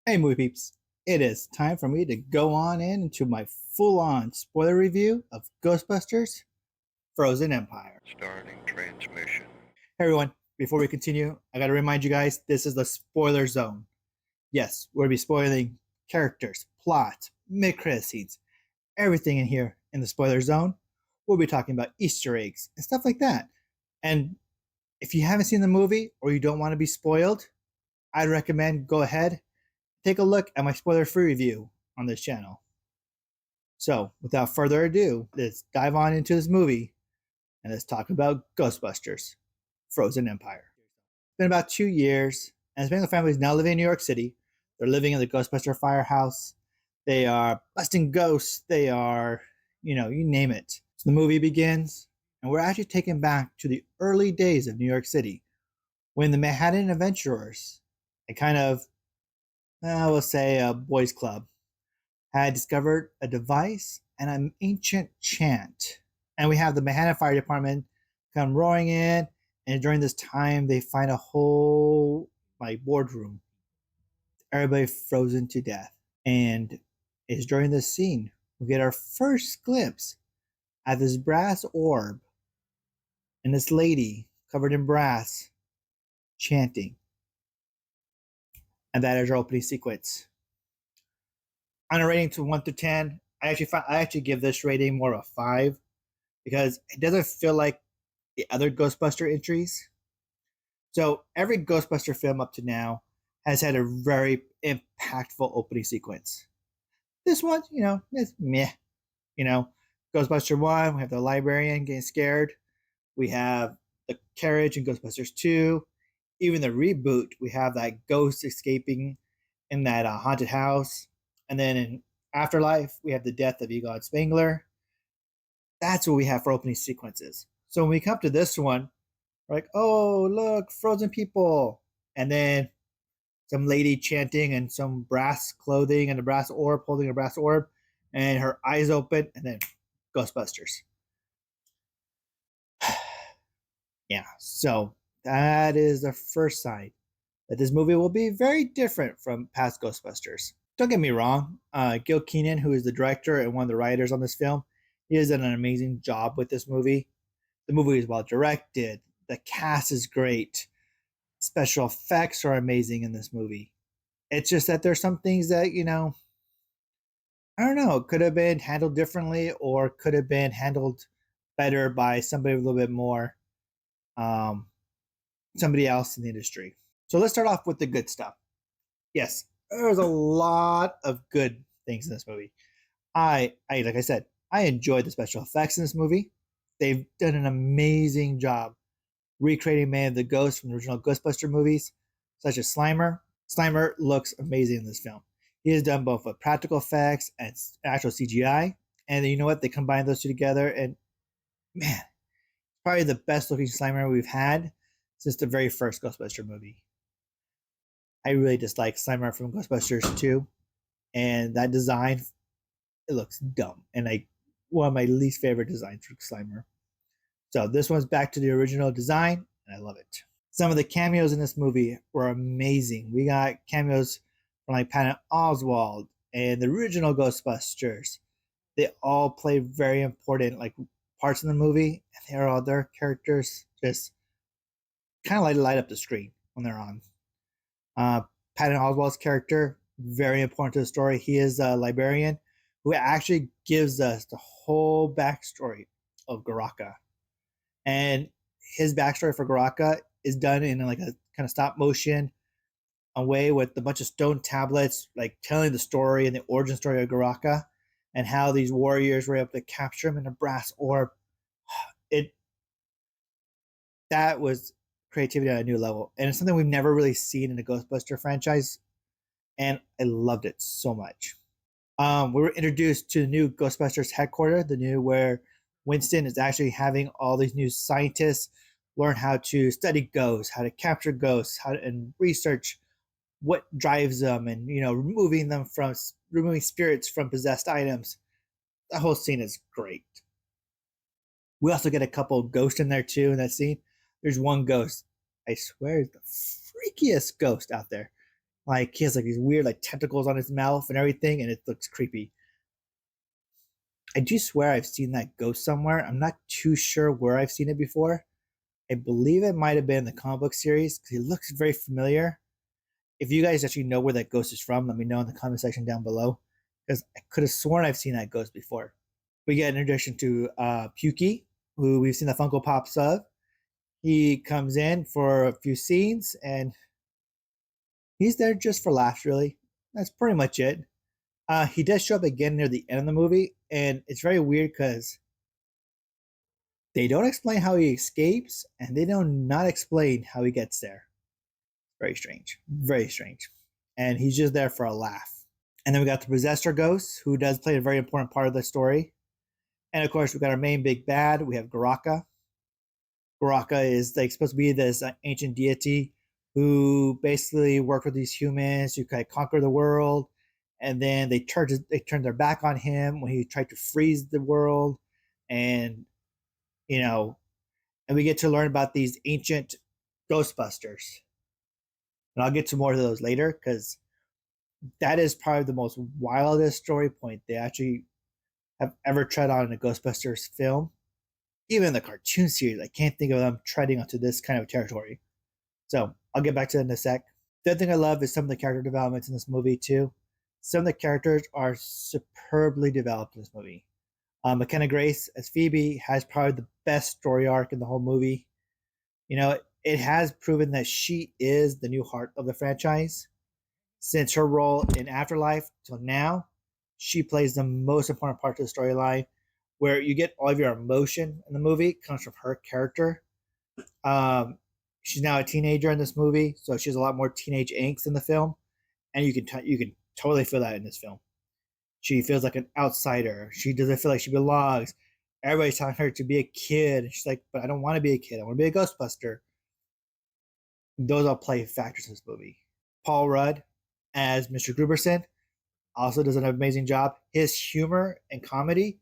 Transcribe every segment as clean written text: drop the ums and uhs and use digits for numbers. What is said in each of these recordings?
Hey, movie peeps. It is time for me to go on into my full on spoiler review of Ghostbusters Frozen Empire. Starting transmission. Hey, everyone. Before we continue, I got to remind you guys this is the spoiler zone. Yes, we're going to be spoiling characters, plot, mid credit scenes, everything in here in the spoiler zone. We'll be talking about Easter eggs and stuff like that. And if you haven't seen the movie or you don't want to be spoiled, I'd recommend go ahead, take a look at my spoiler free review on this channel. So, without further ado, let's dive on into this movie and let's talk about Ghostbusters Frozen Empire. It's been about 2 years, and the Spangler family is now living in New York City. They're living in the Ghostbuster firehouse. They are busting ghosts. They are, you name it. So the movie begins, and we're actually taken back to the early days of New York City when the Manhattan Adventurers, a kind of, we'll say, a boys' club, had discovered a device and an ancient chant. And we have the Manhattan Fire Department come roaring in, and during this time, they find a whole boardroom, everybody frozen to death. And it's during this scene we get our first glimpse at this brass orb and this lady covered in brass chanting. And that is our opening sequence. On a rating to 1 to 10, I actually give this rating more of a 5 because it doesn't feel like the other Ghostbuster entries. So every Ghostbuster film up to now has had a very impactful opening sequence. This one, it's meh. Ghostbuster 1, we have the librarian getting scared. We have the carriage in Ghostbusters 2. Even the reboot, we have that ghost escaping in that haunted house. And then in Afterlife, we have the death of Egon Spangler. That's what we have for opening sequences. So when we come to this one, we're like, oh, look, frozen people. And then some lady chanting and some brass clothing and a brass orb, holding a brass orb, and her eyes open, and then Ghostbusters. Yeah, so that is the first sign that this movie will be very different from past Ghostbusters. Don't get me wrong, Gil Kenan, who is the director and one of the writers on this film, he has done an amazing job with this movie. The movie is well directed, the cast is great, special effects are amazing in this movie. It's just that there's some things that, I don't know, could have been handled differently or could have been handled better by somebody a little bit more, somebody else in the industry. So let's start off with the good stuff. Yes, there's a lot of good things in this movie. Like I said, I enjoyed the special effects in this movie. They've done an amazing job recreating many of the ghosts from the original Ghostbuster movies, such as Slimer. Slimer looks amazing in this film. He has done both with practical effects and actual CGI. And you know what? They combine those two together, and man, probably the best looking Slimer we've had since the very first Ghostbuster movie. I really dislike Slimer from Ghostbusters 2, and that design, it looks dumb, and like one of my least favorite designs for Slimer. So this one's back to the original design, and I love it. Some of the cameos in this movie were amazing. We got cameos from like Patton Oswalt and the original Ghostbusters. They all play very important parts in the movie, and they're all their characters just kind of like light up the screen when they're on. Patton Oswalt's character, very important to the story. He is a librarian who actually gives us the whole backstory of Garaka. And his backstory for Garaka is done in like a kind of stop motion way with a bunch of stone tablets, like telling the story and the origin story of Garaka and how these warriors were able to capture him in a brass orb. That was creativity at a new level. And it's something we've never really seen in the Ghostbuster franchise. And I loved it so much. We were introduced to the new Ghostbusters headquarters, the new where Winston is actually having all these new scientists learn how to study ghosts, how to capture ghosts, and research what drives them, and removing spirits from possessed items. The whole scene is great. We also get a couple of ghosts in there too in that scene. There's one ghost, I swear, is the freakiest ghost out there. Like he has like these weird like tentacles on his mouth and everything, and it looks creepy. I do swear I've seen that ghost somewhere. I'm not too sure where I've seen it before. I believe it might have been in the comic book series because he looks very familiar. If you guys actually know where that ghost is from, let me know in the comment section down below, because I could have sworn I've seen that ghost before. We get an introduction to Pukey, who we've seen the Funko Pops of. He comes in for a few scenes, and he's there just for laughs, really. That's pretty much it. He does show up again near the end of the movie, and it's very weird because they don't explain how he escapes, and they do not explain how he gets there. Very strange. Very strange. And he's just there for a laugh. And then we got the Possessor Ghost, who does play a very important part of the story. And of course, we got our main big bad. We have Goraka. Goraka is like supposed to be this ancient deity who basically worked with these humans to kind of conquer the world. And then they turned their back on him when he tried to freeze the world. And, you know, and we get to learn about these ancient Ghostbusters. And I'll get to more of those later because that is probably the most wildest story point they actually have ever tread on in a Ghostbusters film. Even in the cartoon series, I can't think of them treading onto this kind of territory. So I'll get back to that in a sec. The other thing I love is some of the character developments in this movie too. Some of the characters are superbly developed in this movie. McKenna Grace as Phoebe has probably the best story arc in the whole movie. You know, it has proven that she is the new heart of the franchise. Since her role in Afterlife till now, she plays the most important part of the storyline, where you get all of your emotion in the movie comes from her character. She's now a teenager in this movie, so she has a lot more teenage angst in the film, and you can totally feel that in this film. She feels like an outsider. She doesn't feel like she belongs. Everybody's telling her to be a kid, and she's like, "But I don't want to be a kid. I want to be a Ghostbuster." Those all play factors in this movie. Paul Rudd as Mr. Gruberson also does an amazing job. His humor and comedy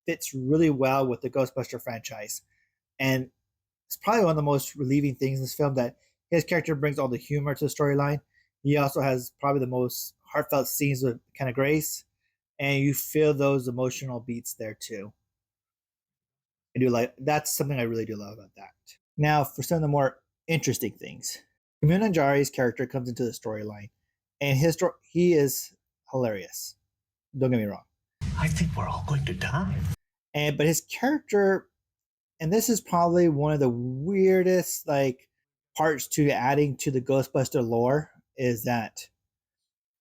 fits really well with the Ghostbuster franchise. And it's probably one of the most relieving things in this film that his character brings all the humor to the storyline. He also has probably the most heartfelt scenes with Kenna Grace, and you feel those emotional beats there too. I do like that's something I really do love about that. Now, for some of the more interesting things, Kumail Nanjiani's character comes into the storyline, and he is hilarious. Don't get me wrong. I think we're all going to die. But his character, and this is probably one of the weirdest like parts to adding to the Ghostbuster lore, is that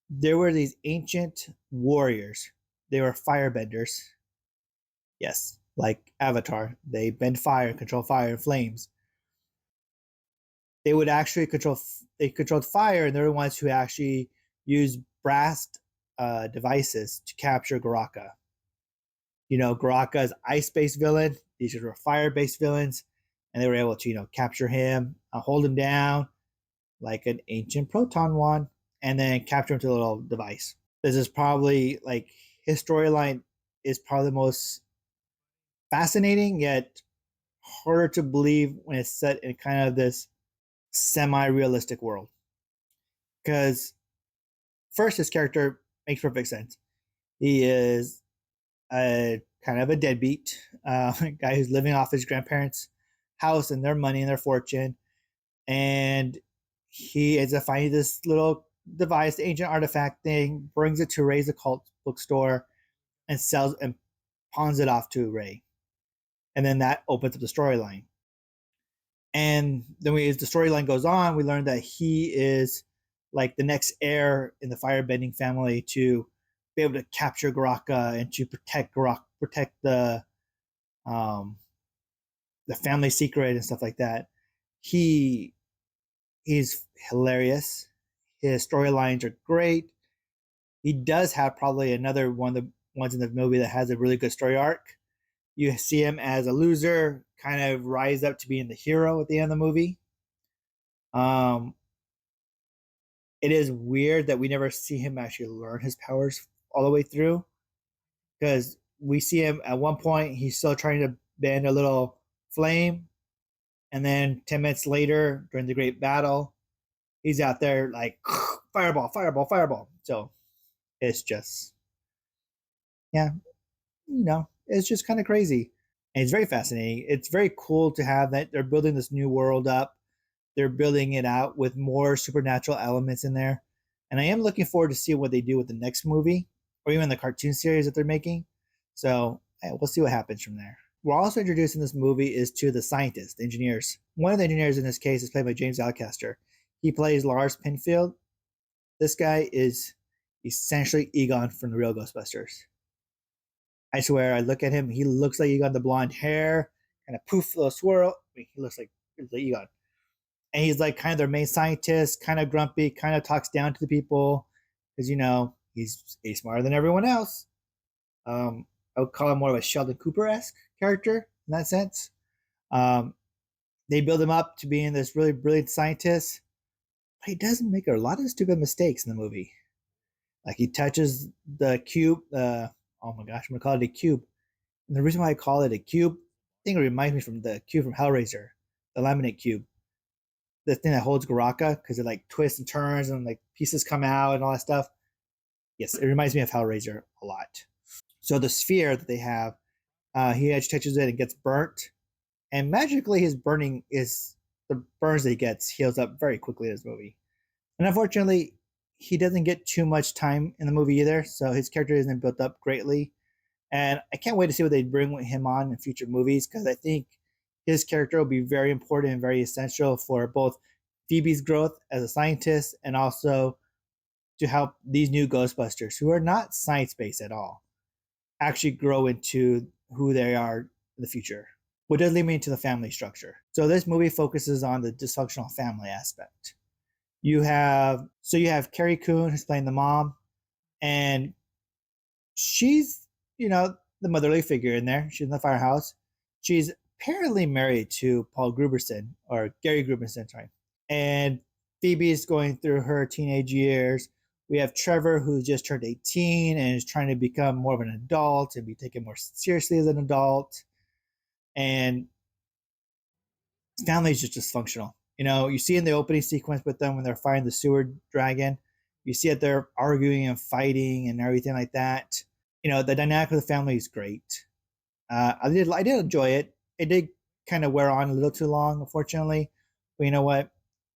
there were these ancient warriors. They were firebenders. Yes, like Avatar. They bend fire, control fire and flames. They would actually they controlled fire, and they're the ones who actually used brass devices to capture Goraka. You know, Goraka's ice-based villain. These were fire-based villains, and they were able to, capture him, hold him down like an ancient proton wand, and then capture him to a little device. This is probably like his storyline is probably the most fascinating yet harder to believe when it's set in kind of this semi-realistic world. Because first, his character makes perfect sense. He is a kind of a deadbeat guy who's living off his grandparents' house and their money and their fortune, and he ends up finding this little device, ancient artifact thing, brings it to Ray's occult bookstore, and sells and pawns it off to Ray, and then that opens up the storyline. And then as the storyline goes on, we learn that he is like the next heir in the firebending family to be able to capture Goraka and to protect the family secret and stuff like that. He's hilarious. His storylines are great. He does have probably another one of the ones in the movie that has a really good story arc. You see him as a loser, kind of rise up to being the hero at the end of the movie. It is weird that we never see him actually learn his powers all the way through, because we see him at one point, he's still trying to bend a little flame, and then 10 minutes later during the great battle, he's out there like fireball, fireball, fireball. So it's just, yeah, it's just kind of crazy. And it's very fascinating. It's very cool to have that they're building this new world up. They're building it out with more supernatural elements in there. And I am looking forward to see what they do with the next movie or even the cartoon series that they're making. So we'll see what happens from there. We're also introduced in this movie is to the scientists, the engineers. One of the engineers in this case is played by James Alcaster. He plays Lars Pinfield. This guy is essentially Egon from the real Ghostbusters. I swear, I look at him, he looks like Egon, the blonde hair, kind of poof, little swirl. I mean, he looks like Egon. And he's like kind of their main scientist, kind of grumpy, kind of talks down to the people because, he's smarter than everyone else. I would call him more of a Sheldon Cooper-esque character in that sense. Um, they build him up to being this really brilliant scientist, but he does make a lot of stupid mistakes in the movie. Like he touches the cube. Oh my gosh, I'm gonna call it a cube. And the reason why I call it a cube, I think it reminds me from the cube from Hellraiser, the laminate cube, the thing that holds Garaka because it like twists and turns and like pieces come out and all that stuff. Yes, it reminds me of Hellraiser a lot. So the sphere that they have, he edge touches it and gets burnt, and magically his burning is the burns that he gets heals up very quickly in this movie. And unfortunately, he doesn't get too much time in the movie either, so his character isn't built up greatly. And I can't wait to see what they bring him on in future movies because I think his character will be very important and very essential for both Phoebe's growth as a scientist and also to help these new Ghostbusters, who are not science-based at all, actually grow into who they are in the future. Which does lead me into the family structure. So this movie focuses on the dysfunctional family aspect. You have Carrie Coon, who's playing the mom, and she's, the motherly figure in there. She's in the firehouse. She's apparently married to Paul Gruberson, or Gary Gruberson, sorry. And Phoebe's going through her teenage years. We have Trevor, who's just turned 18 and is trying to become more of an adult and be taken more seriously as an adult. And his family is just dysfunctional. You see in the opening sequence with them when they're fighting the sewer dragon, you see that they're arguing and fighting and everything like that. The dynamic of the family is great. I did enjoy it. It did kind of wear on a little too long, unfortunately. But you know what?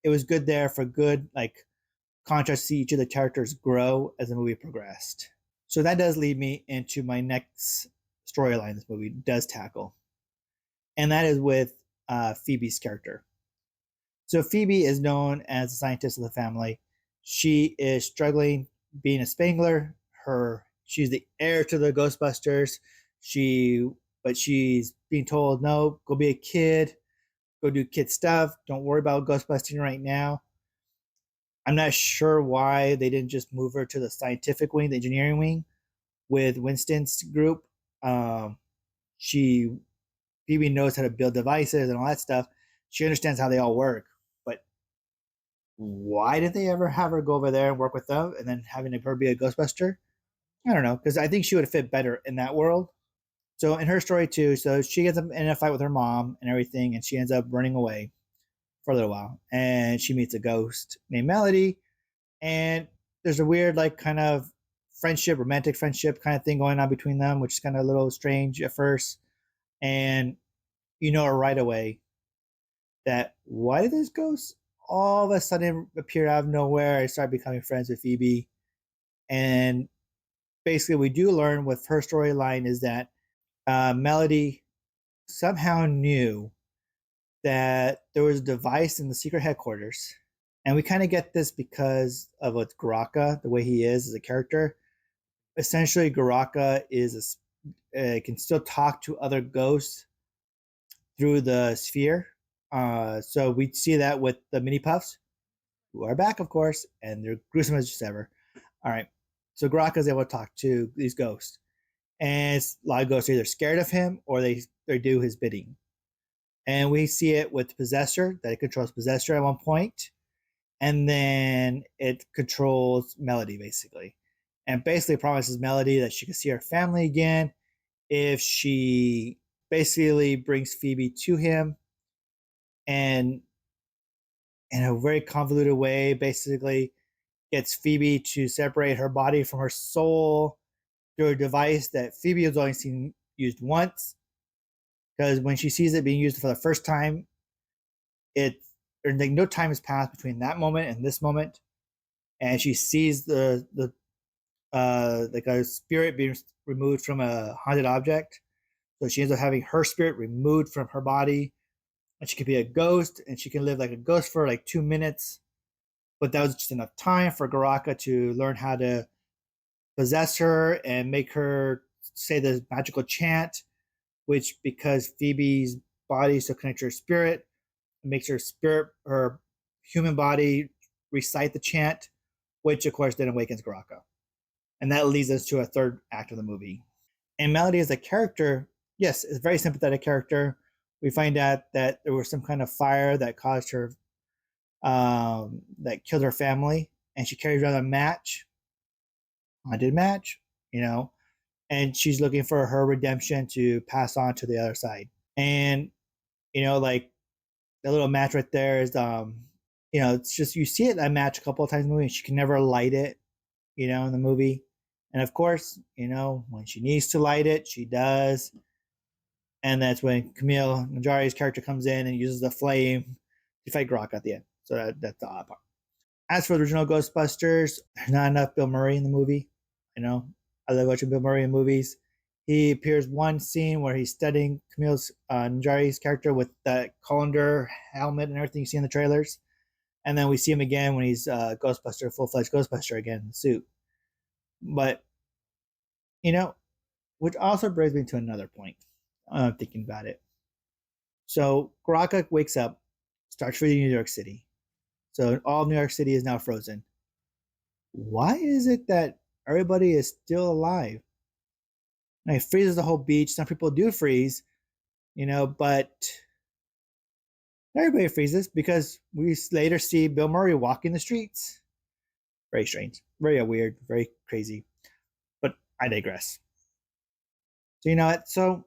It was good there for good contrast to see each of the characters grow as the movie progressed. So that does lead me into my next storyline this movie does tackle, and that is with Phoebe's character. So Phoebe is known as the scientist of the family. She is struggling being a Spangler. She's the heir to the Ghostbusters. But she's being told, no, go be a kid, go do kid stuff. Don't worry about Ghostbusting right now. I'm not sure why they didn't just move her to the scientific wing, the engineering wing, with Winston's group. Phoebe knows how to build devices and all that stuff. She understands how they all work. But why did they ever have her go over there and work with them and then having her be a Ghostbuster? I don't know, because I think she would fit better in that world. So in her story too, so she gets in a fight with her mom and everything, and she ends up running away for a little while. And she meets a ghost named Melody, and there's a weird kind of romantic friendship kind of thing going on between them, which is kind of a little strange at first. And right away that why did this ghost all of a sudden appear out of nowhere and start becoming friends with Phoebe? And basically we do learn with her storyline is that Melody somehow knew that there was a device in the secret headquarters. And we kind of get this because of what Garaka, the way he is as a character. Essentially, Garaka can still talk to other ghosts through the sphere. So we see that with the mini puffs, who are back, of course, and they're gruesome as just ever. All right. So Garaka is able to talk to these ghosts. And a lot of ghosts are either scared of him or they do his bidding. And we see it with Possessor, that it controls Possessor at one point. And then it controls Melody, basically. And basically promises Melody that she can see her family again if she basically brings Phoebe to him. And in a very convoluted way, basically gets Phoebe to separate her body from her soul through a device that Phoebe has only seen used once. Because when she sees it being used for the first time, like no time has passed between that moment and this moment, and she sees the like a spirit being removed from a haunted object. So she ends up having her spirit removed from her body, and she can be a ghost, and she can live like a ghost for like 2 minutes. But that was just enough time for Garaka to learn how to possess her and make her say the magical chant, which because Phoebe's body is so connected to her spirit, it makes her spirit, her human body, recite the chant, which of course then awakens Garaka. And that leads us to a third act of the movie. And Melody as a character, yes, is a very sympathetic character. We find out that there was some kind of fire that caused her, that killed her family, and she carries around a match, haunted match, you know, and she's looking for her redemption to pass on to the other side. And like the little match right there is, it's just you see it that match a couple of times in the movie, and she can never light it, in the movie. And of course, when she needs to light it, she does. And that's when Camille Najari's character comes in and uses the flame to fight Grok at the end. So that's the odd part. As for the original Ghostbusters, there's not enough Bill Murray in the movie. I love watching Bill Murray in movies. He appears one scene where he's studying Camille Najari's character with that colander helmet and everything you see in the trailers. And then we see him again when he's Ghostbuster, full-fledged Ghostbuster again in the suit. But, which also brings me to another point. Thinking about it. So Garaka wakes up, starts for New York City. So all of New York City is now frozen. Why is it that everybody is still alive? Now, it freezes the whole beach. Some people do freeze, but everybody freezes because we later see Bill Murray walking the streets. Very strange, very weird, very crazy. But I digress. So you know what? So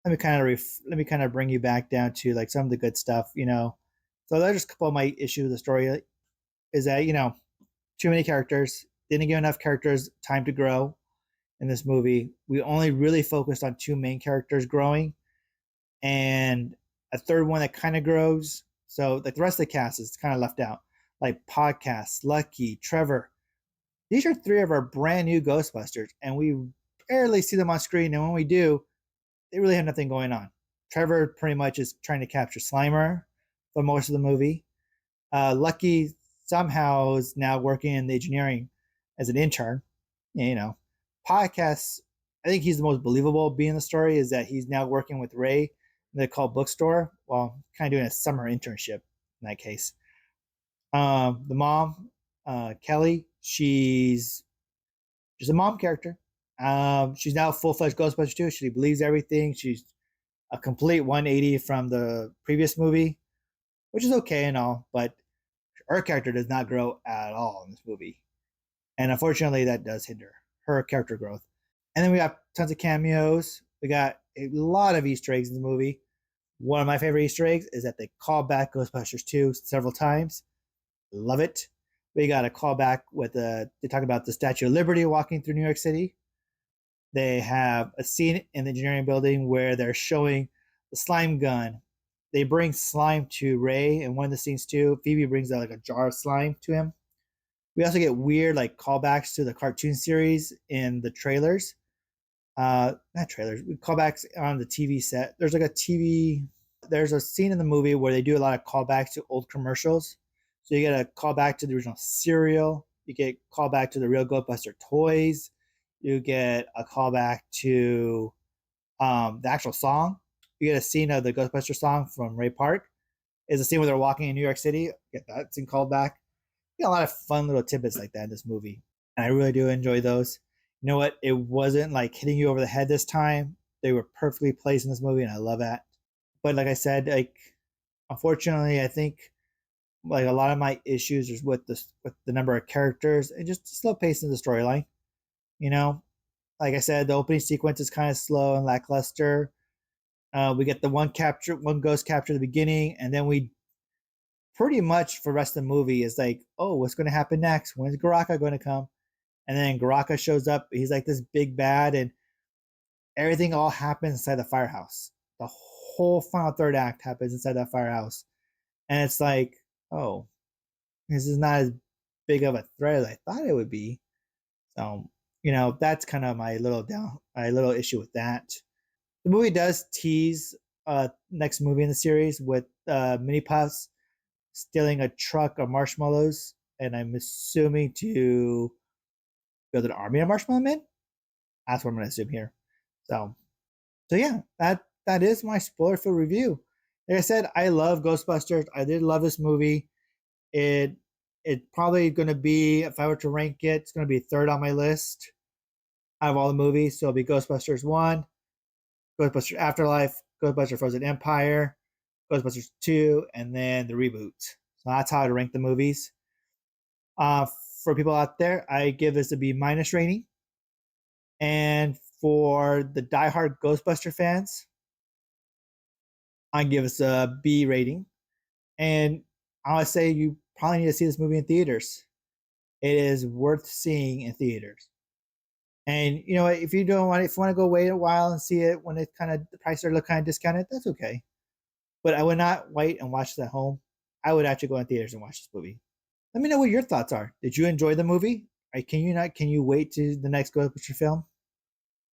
let me kind of bring you back down to like some of the good stuff. So there's just a couple of my issues with the story is that too many characters, didn't give enough characters time to grow in this movie. We only really focused on two main characters growing, and a third one that kind of grows. So like the rest of the cast is kind of left out, like Podcast, Lucky, Trevor. These are three of our brand new Ghostbusters, and we barely see them on screen. And when we do, they really have nothing going on. Trevor pretty much is trying to capture Slimer for most of the movie. Lucky somehow is now working in the engineering as an intern. Podcasts, I think he's the most believable being the story is that he's now working with Ray in the call bookstore while kind of doing a summer internship in that case. The mom, Kelly, she's a mom character. She's now a full-fledged Ghostbuster too. She believes everything. She's a complete 180 from the previous movie, which is okay and all, but her character does not grow at all in this movie. And unfortunately, that does hinder her character growth. And then we got tons of cameos. We got a lot of Easter eggs in the movie. One of my favorite Easter eggs is that they call back Ghostbusters 2 several times. Love it. We got a callback with they talk about the Statue of Liberty walking through New York City. They have a scene in the engineering building where they're showing the slime gun. They bring slime to Ray in one of the scenes too. Phoebe brings out like a jar of slime to him. We also get weird like callbacks to the cartoon series in the trailers. Not trailers, callbacks on the TV set. There's a scene in the movie where they do a lot of callbacks to old commercials. So you get a callback to the original cereal. You get callback to the real Ghostbuster toys. You get a callback to the actual song. You get a scene of the Ghostbuster song from Ray Park. Is a scene where they're walking in New York City. Get that scene called back. You get a lot of fun little tidbits like that in this movie. And I really do enjoy those. You know what? It wasn't like hitting you over the head this time. They were perfectly placed in this movie, and I love that. But like I said, like unfortunately, I think like a lot of my issues is with the number of characters and just the slow pace of the storyline. Like I said, the opening sequence is kind of slow and lackluster. We get the one ghost capture at the beginning, and then we pretty much for the rest of the movie is like, oh, what's going to happen next? When's Garaka going to come? And then Garaka shows up. He's like this big bad, and everything all happens inside the firehouse. The whole final third act happens inside that firehouse, and it's like, oh, this is not as big of a threat as I thought it would be. So, that's kind of my little issue with that. The movie does tease next movie in the series with Mini Puffs stealing a truck of marshmallows, and I'm assuming to build an army of marshmallow men. That's what I'm gonna assume here. So, yeah, that is my spoiler filled review. Like I said, I love Ghostbusters. I did love this movie. It it's probably gonna be, if I were to rank it, it's gonna be third on my list out of all the movies. So it'll be Ghostbusters 1, Ghostbusters Afterlife, Ghostbusters Frozen Empire, Ghostbusters 2, and then the reboot. So that's how I'd rank the movies. Uh, for people out there, I give this a B minus rating. And for the diehard Ghostbuster fans, I give us a B rating. And I would say you probably need to see this movie in theaters. It is worth seeing in theaters. And if you don't want, if you want to go wait a while and see it when it kind of the prices are kind of discounted, that's okay. But I would not wait and watch this at home. I would actually go in theaters and watch this movie. Let me know what your thoughts are. Did you enjoy the movie? Can you not? Can you wait to the next Ghostbuster film?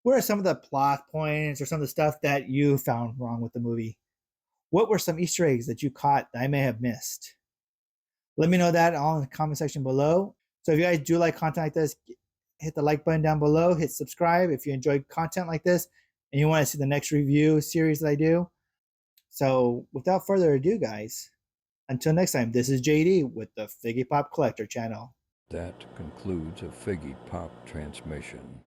What are some of the plot points or some of the stuff that you found wrong with the movie? What were some Easter eggs that you caught that I may have missed? Let me know that all in the comment section below. So if you guys do like content like this, hit the like button down below, hit subscribe if you enjoyed content like this and you want to see the next review series that I do. So without further ado, guys, until next time, this is JD with the Figgy Pop Collector channel. That concludes a Figgy Pop transmission.